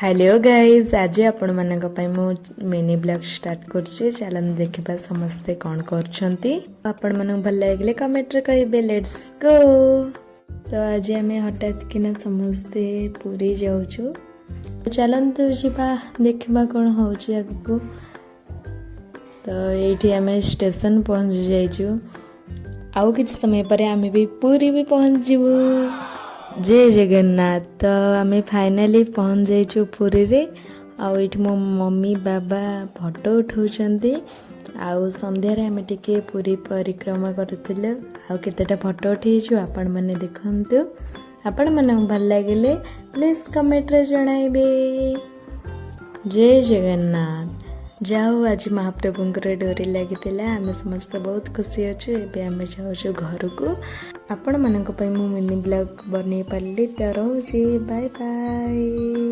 Hello guys आज आपण मानक पई मो मिनी ब्लॉग स्टार्ट करछि चलन देखिबा समस्ते कोन करछंती आपण मानक भल लागले कमेंट रे कहिबे लेट्स गो। तो आज हमें हठात किना समस्ते पूरी जाउछु चलन तो जिबा देखिबा कोन होउछि आगु। तो एठी हमें स्टेशन पहुंच जाइछु आउ किछ समय पर हमें भी पूरी भी पहुंच जिवु। जय जगन्नाथ। तो आम फाइनाली पहुंच जाइछु पुरी रे आउ इठ मो मम्मी बाबा फोटो उठाउछंती आउ संध्या रे हमें टिके पूरी परिक्रमा करथिले आउ केतेटा फोटो उठेइछु आपण माने देखंतु। आपण माने भल लागिले प्लीज कमेंट रे जणाइबे। जय जगन्नाथ। जाओ आज महाप्रभुंकर डोरी लगी आम समस्त बहुत खुशी अच्छे एवं आम जाऊँ घर को आपण मानक मु मिनी ब्लॉग बन पार्ली तो रोचे बाय बाय।